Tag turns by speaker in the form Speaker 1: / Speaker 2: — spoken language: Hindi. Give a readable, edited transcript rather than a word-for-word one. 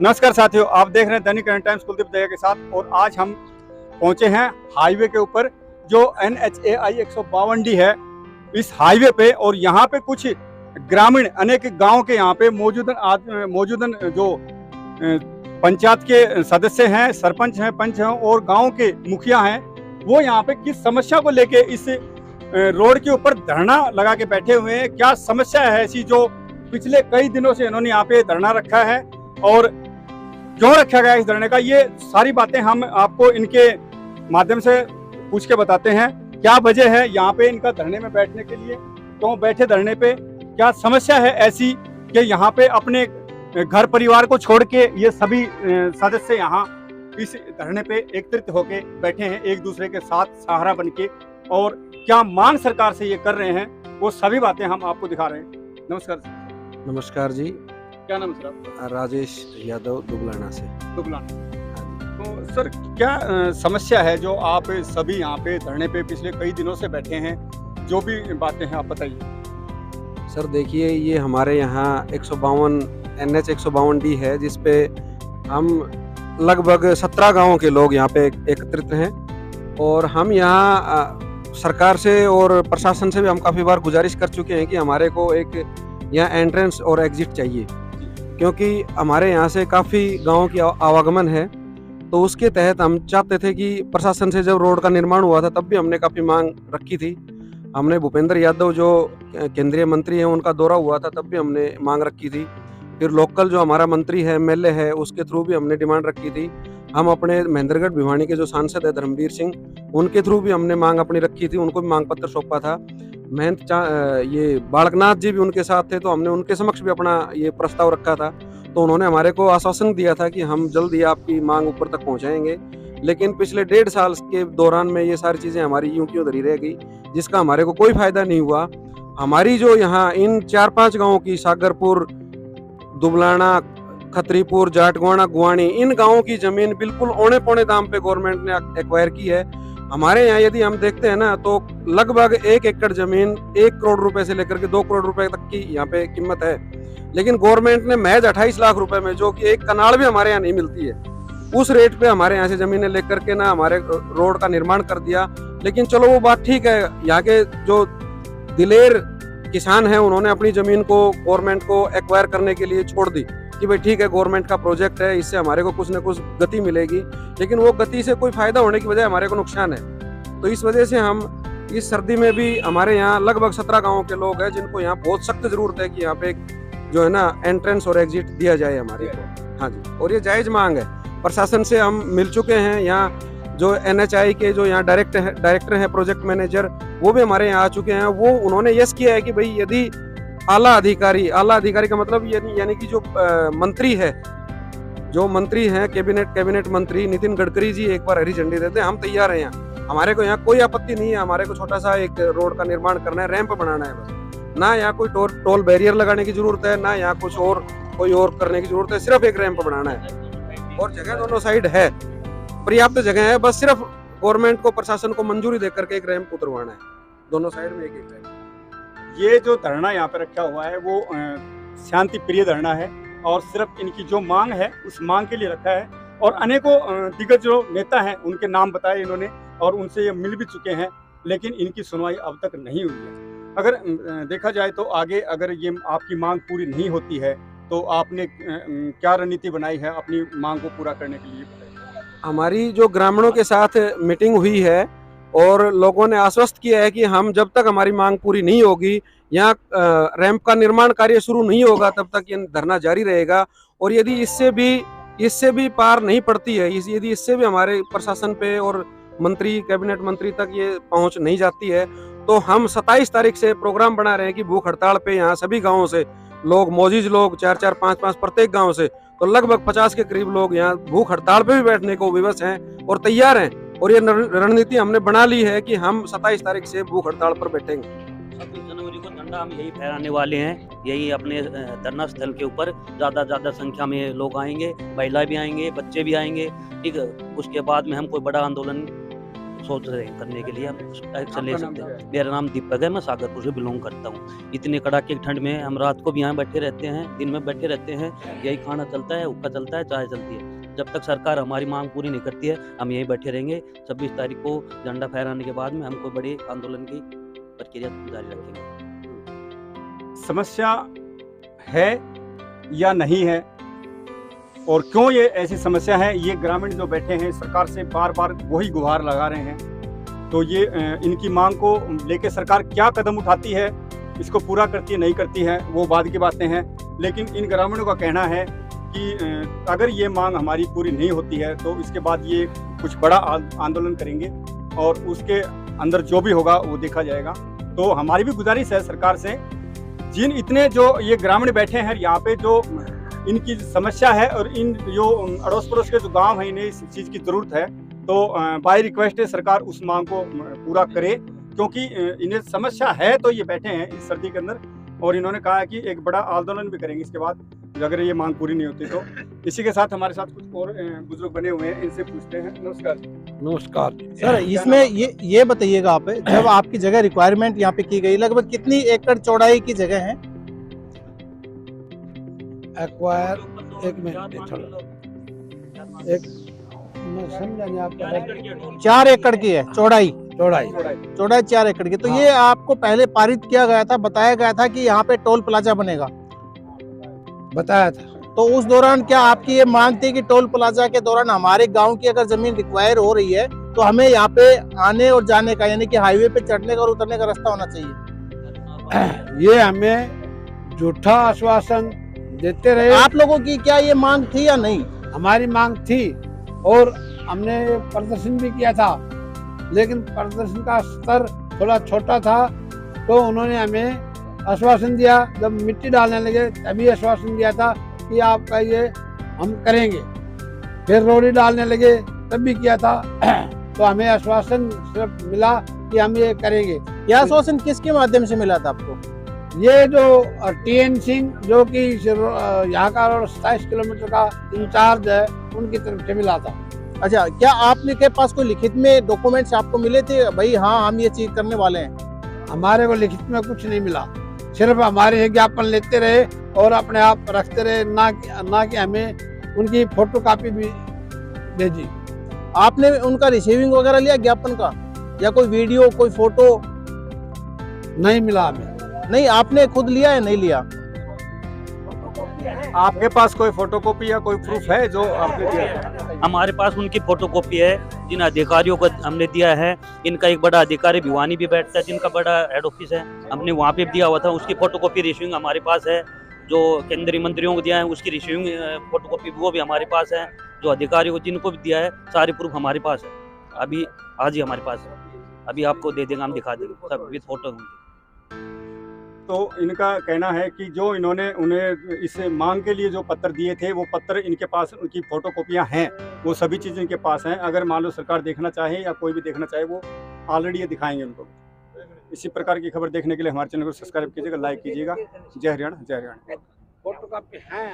Speaker 1: नमस्कार साथियों, आप देख रहे हैं दैनिक करंट टाइम्स कुलदीप दया के साथ। और आज हम पहुंचे हैं हाईवे के ऊपर जो NHAI 152D है, इस हाईवे पे। और यहाँ पे कुछ ग्रामीण अनेक गांव के यहाँ पे मौजूदन जो पंचायत के सदस्य हैं, सरपंच हैं, पंच हैं और गांव के मुखिया हैं, वो यहाँ पे किस समस्या को लेके इस रोड के ऊपर धरना लगा के बैठे हुए हैं। क्या समस्या है ऐसी जो पिछले कई दिनों से इन्होंने यहाँ पे धरना रखा है और क्यों रखा गया इस धरने का, ये सारी बातें हम आपको इनके माध्यम से पूछ के बताते हैं। क्या वजह है यहाँ पे इनका धरने में बैठने के लिए, क्यों बैठे धरने पे, क्या समस्या है ऐसी कि यहाँ पे अपने घर परिवार को छोड़ के ये सभी सदस्य यहाँ इस धरने पे एकत्रित होके बैठे हैं, एक दूसरे के साथ सहारा बन के। और क्या मांग सरकार से ये कर रहे हैं, वो सभी बातें हम आपको दिखा रहे हैं। नमस्कार।
Speaker 2: नमस्कार जी।
Speaker 1: क्या नाम है सर आपका?
Speaker 2: राजेश यादव, दुबलाना से।
Speaker 1: दुबलाना। तो सर क्या समस्या है जो आप सभी यहाँ पे धरने पे पिछले कई दिनों से बैठे हैं, जो भी बातें हैं आप बताइए।
Speaker 2: सर देखिए, ये हमारे यहाँ 152 NH 152D है, जिसपे हम लगभग 17 गांवों के लोग यहाँ पे एकत्रित हैं। और हम यहाँ सरकार से और प्रशासन से भी हम काफ़ी बार गुजारिश कर चुके हैं कि हमारे को एक यहाँ एंट्रेंस और एग्जिट चाहिए, क्योंकि हमारे यहाँ से काफ़ी गाँव की आवागमन है। तो उसके तहत हम चाहते थे कि प्रशासन से जब रोड का निर्माण हुआ था तब भी हमने काफ़ी मांग रखी थी। हमने भूपेंद्र यादव जो केंद्रीय मंत्री हैं उनका दौरा हुआ था तब भी हमने मांग रखी थी। फिर लोकल जो हमारा मंत्री है, MLA है, उसके थ्रू भी हमने डिमांड रखी थी। हम अपने महेंद्रगढ़ भिवानी के जो सांसद है धर्मवीर सिंह, उनके थ्रू भी हमने मांग अपनी रखी थी, उनको भी मांग पत्र सौंपा था। ये बालकनाथ जी भी उनके साथ थे, तो हमने उनके समक्ष भी अपना ये प्रस्ताव रखा था। तो उन्होंने हमारे को आश्वासन दिया था कि हम जल्द ही आपकी मांग ऊपर तक पहुंचाएंगे। लेकिन पिछले 1.5 साल के दौरान में ये सारी चीज़ें हमारी यूं क्यों धरी रह गई, जिसका हमारे को कोई फायदा नहीं हुआ। हमारी जो यहाँ इन 4-5 गाँवों की, सागरपुर, दुबलाना, खत्रीपुर, जाटगोना, गुआनी, इन गाँवों की जमीन बिल्कुल औने पौने दाम पे गवर्नमेंट ने एक्वायर की है। हमारे यहाँ यदि हम देखते हैं ना, तो लगभग 1 एकड़ जमीन 1 करोड़ रुपए से लेकर के 2 करोड़ रुपए तक की यहाँ पे कीमत है। लेकिन गवर्नमेंट ने महज 28 लाख रुपए में, जो कि एक कनाल भी हमारे यहाँ नहीं मिलती है, उस रेट पे हमारे यहाँ से जमीनें लेकर के ना हमारे रोड का निर्माण कर दिया। लेकिन चलो वो बात ठीक है, यहाँ के जो दिलेर किसान हैं उन्होंने अपनी जमीन को गवर्नमेंट को एक्वायर करने के लिए छोड़ दी कि भाई ठीक है, गवर्नमेंट का प्रोजेक्ट है, इससे हमारे को कुछ न कुछ गति मिलेगी। लेकिन वो गति से कोई फायदा होने की बजाय हमारे को नुकसान है। तो इस वजह से हम इस सर्दी में भी, हमारे यहाँ लगभग 17 गाँवों के लोग हैं जिनको यहाँ बहुत सख्त जरूरत है कि यहाँ पे जो है ना एंट्रेंस और एग्जिट दिया जाए हमारे को। हाँ जी, और ये जायज मांग है। प्रशासन से हम मिल चुके हैं। यहाँ जो NHI के जो यहाँ डायरेक्टर है, प्रोजेक्ट मैनेजर, वो भी हमारे यहाँ आ चुके हैं। वो उन्होंने यस किया है कि भाई यदि आला अधिकारी का मतलब यानी कि जो मंत्री है, जो मंत्री हैं, कैबिनेट मंत्री नितिन गडकरी जी एक बार हरी झंडी देते हैं, हम तैयार हैं। यहाँ हमारे को यहाँ कोई आपत्ति नहीं है। हमारे को छोटा सा एक रोड का निर्माण करना है, रैंप बनाना है बस। ना यहाँ कोई टोल बैरियर लगाने की जरूरत है, ना यहाँ कुछ और कोई और करने की जरूरत है, सिर्फ एक रैंप बनाना है। और जगह दोनों साइड है, पर्याप्त जगह है, बस सिर्फ गवर्नमेंट को, प्रशासन को मंजूरी देकर के एक रैंप उतरवाना है, दोनों साइड में एक रैंप।
Speaker 1: ये जो धरना यहाँ पे रखा हुआ है वो शांति प्रिय धरना है और सिर्फ इनकी जो मांग है उस मांग के लिए रखा है। और अनेकों दिग्गज जो नेता हैं उनके नाम बताए इन्होंने और उनसे ये मिल भी चुके हैं, लेकिन इनकी सुनवाई अब तक नहीं हुई है। अगर देखा जाए तो आगे अगर ये आपकी मांग पूरी नहीं होती है तो आपने क्या रणनीति बनाई है अपनी मांग को पूरा करने के लिए?
Speaker 2: हमारी जो ग्रामीणों के साथ मीटिंग हुई है और लोगों ने आश्वस्त किया है कि हम जब तक हमारी मांग पूरी नहीं होगी, यहाँ रैंप का निर्माण कार्य शुरू नहीं होगा, तब तक ये धरना जारी रहेगा। और यदि इससे भी पार नहीं पड़ती है, यदि इससे भी हमारे प्रशासन पे और कैबिनेट मंत्री तक ये पहुंच नहीं जाती है, तो हम 27 तारीख से प्रोग्राम बना रहे हैं कि भूख हड़ताल पे यहाँ सभी गाँवों से लोग, मौजूद लोग 4-4, 5-5 प्रत्येक गाँव से, तो लगभग 50 के करीब लोग यहाँ भूख हड़ताल पे भी बैठने को विवश हैं और तैयार हैं। और ये रणनीति हमने बना ली है कि हम 27 तारीख से भूख हड़ताल पर बैठेंगे।
Speaker 3: 26 जनवरी को झंडा हम यही फहराने वाले हैं, यही अपने धरना स्थल के ऊपर ज़्यादा संख्या में लोग आएंगे, महिला भी आएंगे, बच्चे भी आएंगे। ठीक है, उसके बाद में हम कोई बड़ा आंदोलन सोच रहे हैं करने के लिए, हम एक्शन ले सकते हैं। मेरा नाम दीपक है, मैं सागरपुर से बिलोंग करता हूँ। इतने कड़ाके की ठंड में हम रात को भी यहाँ बैठे रहते हैं, दिन में बैठे रहते हैं, यही खाना चलता है, हुक्का चलता है, चाय चलती है। जब तक सरकार हमारी मांग पूरी नहीं करती है हम यहीं बैठे रहेंगे। 26 तारीख को झंडा फहराने के बाद में हमको बड़े आंदोलन की प्रक्रिया जारी रखेंगे।
Speaker 1: समस्या है या नहीं है और क्यों ये ऐसी समस्या है, ये ग्रामीण जो बैठे हैं सरकार से बार बार वही गुहार लगा रहे हैं। तो ये इनकी मांग को लेके सरकार क्या कदम उठाती है, इसको पूरा करती है नहीं करती है, वो बाद की बातें हैं। लेकिन इन ग्रामीणों का कहना है कि अगर ये मांग हमारी पूरी नहीं होती है तो इसके बाद ये कुछ बड़ा आंदोलन करेंगे और उसके अंदर जो भी होगा वो देखा जाएगा। तो हमारी भी गुजारिश है सरकार से, जिन इतने जो ये ग्रामीण बैठे हैं यहाँ पे, जो इनकी समस्या है और इन जो अड़ोस पड़ोस के जो गांव हैं इन्हें इस चीज़ की ज़रूरत है, तो बाय रिक्वेस्ट है सरकार उस मांग को पूरा करे, क्योंकि इन्हें समस्या है। तो ये बैठे हैं इस सर्दी के अंदर और इन्होंने कहा है कि एक बड़ा आंदोलन भी करेंगे इसके बाद अगर ये मांग पूरी नहीं होती तो। इसी के साथ हमारे साथ कुछ और बुजुर्ग बने हुए हैं, इनसे पूछते हैं। नमस्कार।
Speaker 4: नमस्कार सर, इसमें ये बताइएगा आप, जब आपकी जगह रिक्वायरमेंट यहाँ पे की गई, लगभग कितनी एकड़ चौड़ाई की जगह है?
Speaker 5: एक्वायर एक मिनट एक मैं समझा नहीं आपका
Speaker 4: 4 एकड़ की है चौड़ाई।
Speaker 5: चौड़ाई
Speaker 4: 4 एकड़ की। तो
Speaker 5: हाँ।
Speaker 4: ये आपको पहले पारित किया गया था, बताया गया था कि यहाँ पे टोल प्लाजा बनेगा,
Speaker 5: बताया था।
Speaker 4: तो उस दौरान क्या आपकी ये मांग थी कि टोल प्लाजा के दौरान हमारे गांव की अगर जमीन रिक्वायर हो रही है तो हमें यहाँ पे आने और जाने का, यानी कि हाईवे पे चढ़ने का और उतरने का रास्ता होना चाहिए?
Speaker 5: ये हमें झूठा आश्वासन देते रहे।
Speaker 4: आप लोगों की क्या ये मांग थी या नहीं?
Speaker 5: हमारी मांग थी और हमने प्रदर्शन भी किया था, लेकिन प्रदर्शन का स्तर थोड़ा छोटा था, तो उन्होंने हमें आश्वासन दिया। जब मिट्टी डालने लगे तभी आश्वासन दिया था कि आपका ये हम करेंगे। फिर रोड़ी डालने लगे तब भी किया था, तो हमें आश्वासन सिर्फ मिला कि हम ये करेंगे।
Speaker 4: यह आश्वासन किसके माध्यम से मिला था आपको?
Speaker 5: ये जो TN सिंह, जो कि यहाँ का 27 किलोमीटर का इंचार्ज है, उनकी तरफ से मिला था।
Speaker 4: अच्छा, क्या आपने के पास कोई लिखित में डॉक्यूमेंट्स आपको मिले थे, भाई हाँ हम ये चीज करने वाले हैं?
Speaker 5: हमारे को लिखित में कुछ नहीं मिला, सिर्फ हमारे ज्ञापन लेते रहे और अपने आप रखते रहे, ना कि हमें उनकी फोटो कॉपी भी भेजी।
Speaker 4: आपने उनका रिसीविंग वगैरह लिया ज्ञापन का, या कोई वीडियो कोई फोटो?
Speaker 5: नहीं मिला हमें।
Speaker 4: नहीं, आपने खुद लिया या नहीं लिया?
Speaker 1: आपके पास कोई फोटोकॉपी या कोई प्रूफ है जो आपने दिया?
Speaker 3: हमारे पास उनकी फोटोकॉपी है, जिन अधिकारियों को हमने दिया है। इनका एक बड़ा अधिकारी भिवानी भी बैठता है, जिनका बड़ा हेड ऑफिस है, हमने वहाँ पे दिया हुआ था। उसकी फोटोकॉपी रिसीविंग हमारे पास है। जो केंद्रीय मंत्रियों को दिया है उसकी रिसीविंग फोटोकॉपी वो भी हमारे पास है। जो अधिकारियों को जिनको भी दिया है सारे प्रूफ हमारे पास है। अभी आज ही हमारे पास है, अभी आपको दे देंगे, हम दिखा देंगे सब विद फोटो।
Speaker 1: तो इनका कहना है कि जो इन्होंने उन्हें इस मांग के लिए जो पत्र दिए थे, वो पत्र इनके पास, उनकी फोटोकॉपियां हैं, वो सभी चीज़ इनके पास हैं। अगर मान लो सरकार देखना चाहे या कोई भी देखना चाहे, वो ऑलरेडी ये दिखाएंगे उनको। इसी प्रकार की खबर देखने के लिए हमारे चैनल को सब्सक्राइब कीजिएगा, लाइक कीजिएगा। जय हरियाणा, जय हरियाणा।
Speaker 5: फोटो कॉपी है।